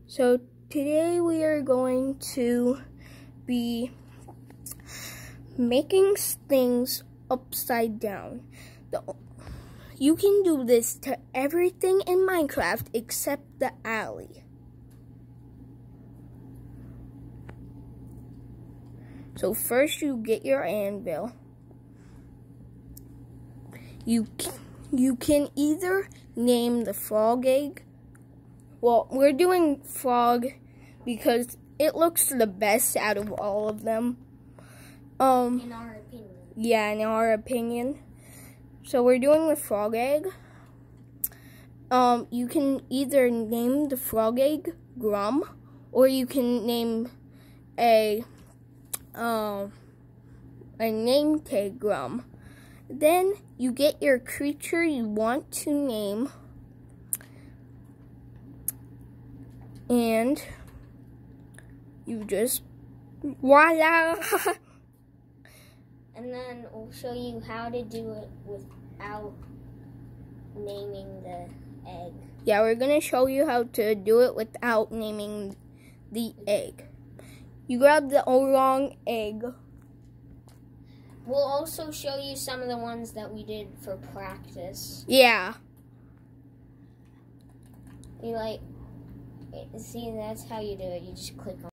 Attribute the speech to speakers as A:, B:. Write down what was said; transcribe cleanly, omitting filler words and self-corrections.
A: So today we are going to be making things upside down. You can do this to everything in Minecraft except the alley. So first you get your anvil. You can either name the frog egg. Well, we're doing frog because it looks the best out of all of them.
B: In our opinion.
A: Yeah, in our opinion. So we're doing the frog egg. You can either name the frog egg Grum, or you can name a name tag Grum. Then you get your creature you want to name, and you just voila.
B: And then we'll show you how to do it without naming the egg.
A: Yeah, we're gonna show you how to do it without naming the egg. You grab the wrong egg.
B: We'll also show you some of the ones that we did for practice.
A: Yeah.
B: See, that's how you do it. You just click on